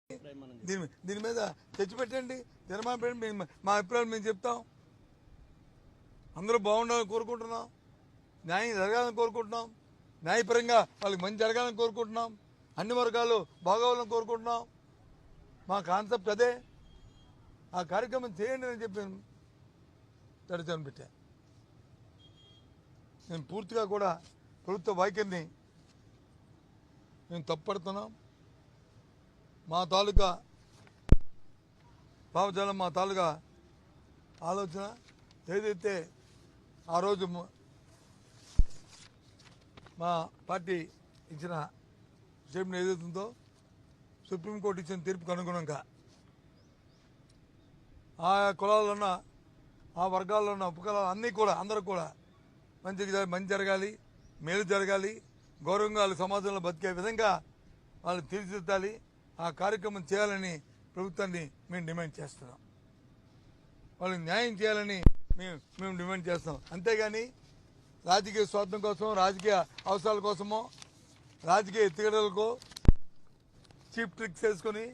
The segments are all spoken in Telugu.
దీని మీద తెచ్చిపెట్టండి, తీర్మానం పెట్టండి. మా అభిప్రాయాలు మేము చెప్తాం. అందరూ బాగుండాలని కోరుకుంటున్నాం, న్యాయం జరగాలని కోరుకుంటున్నాం, న్యాయపరంగా వాళ్ళకి మంచి జరగాలని కోరుకుంటున్నాం, అన్ని వర్గాలు బాగోవాలని కోరుకుంటున్నాం. మా కాన్సెప్ట్ అదే. ఆ కార్యక్రమం చేయండి అని చెప్పాను, తడిచాను పెట్టా. నేను పూర్తిగా కూడా ప్రభుత్వ వైఖరిని మేము తప్పుపడుతున్నాం. మా తాలూకా భావజాలం, మా తాలూకా ఆలోచన ఏదైతే ఆ రోజు మా పార్టీ ఇచ్చిన స్టేట్మెంట్ ఏదైతుందో సుప్రీంకోర్టు ఇచ్చిన తీర్పుకు అనుగుణంగా ఆ కులాల్లో ఉన్న, ఆ వర్గాల్లో ఉన్న ఉపకులాలు అన్నీ కూడా అందరూ కూడా మంచి జరగాలి, మేలు జరగాలి, గౌరవంగా వాళ్ళు సమాజంలో బతికే విధంగా వాళ్ళు తీర్చిదిద్దాలి. ఆ కార్యక్రమం చేయాలని ప్రభుత్వాన్ని మేము డిమాండ్ చేస్తున్నాం. వాళ్ళకి న్యాయం చేయాలని మేము డిమాండ్ చేస్తాం. అంతేగాని రాజకీయ స్వార్థం కోసం, రాజకీయ అవసరాల కోసమో, రాజకీయ ఎత్తుగడలకో చీప్ ట్రిక్స్ వేసుకొని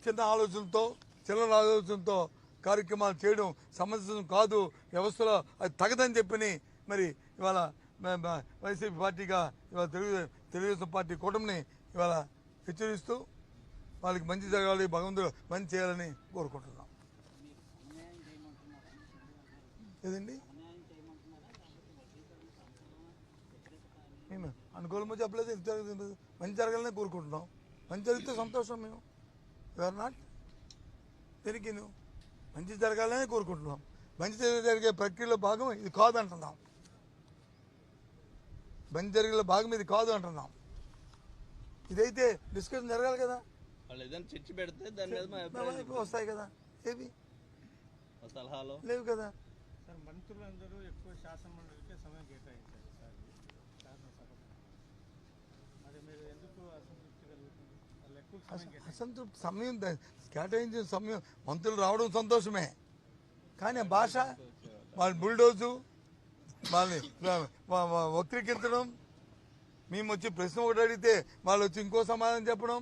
చిన్న ఆలోచనతో కార్యక్రమాలు చేయడం సమంజసం కాదు. వ్యవస్థలో అది తగదని చెప్పని మరి ఇవాళ వైసీపీ పార్టీగా ఇవాళ తెలుగుదేశం పార్టీ కూటమిని ఇవాళ హెచ్చరిస్తూ వాళ్ళకి మంచి జరగాలి, భగవంతుడు మంచి చేయాలని కోరుకుంటున్నాం. ఏదండి మేము అనుకూలమో చెప్పలేదు, మంచి జరగాలని కోరుకుంటున్నాం. మంచి జరిగితే సంతోషం. మేము యూఆర్ నాట్ దేనికి మంచి జరగాలని కోరుకుంటున్నాం. మంచి జరిగే ప్రక్రియలో భాగం ఇది కాదు అంటున్నాం. మంచి జరిగే భాగం ఇది కాదు అంటున్నాం. ఇదైతే డిస్కషన్ జరగాలి కదా, చర్చ పెడితే దాని మీద వస్తాయి కదా. ఏవి సలహాలు లేవు కదా. మంత్రులందరూ ఎక్కువ శాసనమండలికే సమయం కేటాయించారు సార్, శాసనసభకు. మరి మీరు ఎందుకు అసంతృప్తి కలుగుతుంది? వాళ్ళు ఎక్కువ అసంతృప్తి సమయం కేటాయించిన సమయం మంత్రులు రావడం సంతోషమే, కానీ ఆ భాష వాళ్ళ బుల్డోజు వాళ్ళని వక్రీకరించడం, మేము వచ్చి ప్రశ్న ఒకటి అడిగితే వాళ్ళు వచ్చి ఇంకో సమాధానం చెప్పడం.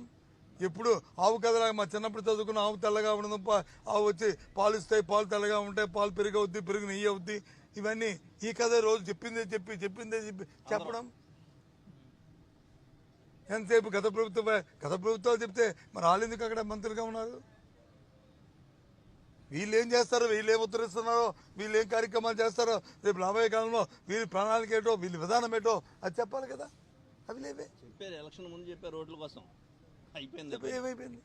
ఎప్పుడు ఆవు కథలాగా మా చిన్నప్పుడు చదువుకున్న ఆవు తెల్లగా ఉండడం, ఆవు వచ్చి పాలు ఇస్తాయి, పాలు తెల్లగా ఉంటాయి, పాలు పెరుగు అవుద్ది, పెరుగు నెయ్యి అవుద్ది. ఇవన్నీ ఈ కథ రోజు చెప్పిందే చెప్పడం. ఎంతసేపు గత ప్రభుత్వాలు చెప్తే మరి వాళ్ళు ఎందుకు అక్కడ మంత్రులుగా ఉన్నారు? వీళ్ళు ఏం చేస్తారో, వీళ్ళు ఏం ఉత్తరిస్తున్నారో, వీళ్ళు ఏం కార్యక్రమాలు చేస్తారో, రేపు రాబోయే కాలంలో వీళ్ళ ప్రణాళిక ఏంటో, వీళ్ళ విధానం ఏంటో అది చెప్పాలి కదా. అవి లేవే. చెప్పారు ఎలక్షన్ ముందు చెప్పారు రోడ్ల కోసం, అయిపోయింది.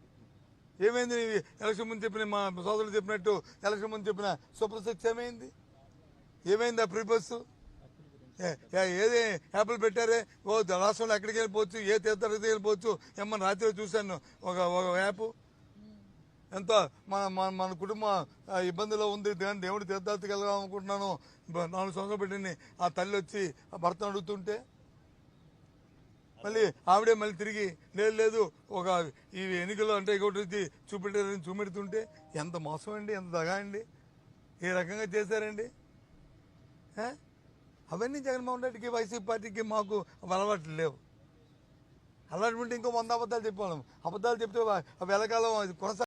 ఏమైంది? ఎలక్షన్ ముందు చెప్పిన మా సోదరులు చెప్పినట్టు ఎలక్షన్ ముందు చెప్పిన సూపర్ సిక్స్ ఏమైంది? ఆ ఫ్రీ బస్సు ఏది యాప్లు పెట్టారే, రాష్ట్రంలో ఎక్కడికి వెళ్ళిపోవచ్చు, ఏ తీర్థానికి వెళ్ళిపోవచ్చు. ఏమన్నా రాత్రి చూశాను ఒక యాప్. ఎంతో మన కుటుంబం ఇబ్బందిలో ఉంది, దేవుడి తీర్థాలకు వెళ్దాం అనుకుంటున్నాను, 4 సంవత్సరాలు పెట్టింది. ఆ తల్లి వచ్చి ఆ భర్తను అడుగుతుంటే మళ్ళీ ఆవిడే మళ్ళీ తిరిగి లేదు ఒక ఈ ఎన్నికల్లో అంటే ఇంకోటి చూపెట్టారని చూపెడుతుంటే ఎంత మోసం అండి, ఎంత దగా అండి, ఏ రకంగా చేశారండి. అవన్నీ జగన్మోహన్ రెడ్డికి, వైసీపీ పార్టీకి మాకు అలవాట్లు లేవు. అలాంటి ఉంటే ఇంకో 100 అబద్ధాలు చెప్పాను. అబద్ధాలు చెప్తే అవి ఎలాకాలం కొనసాగ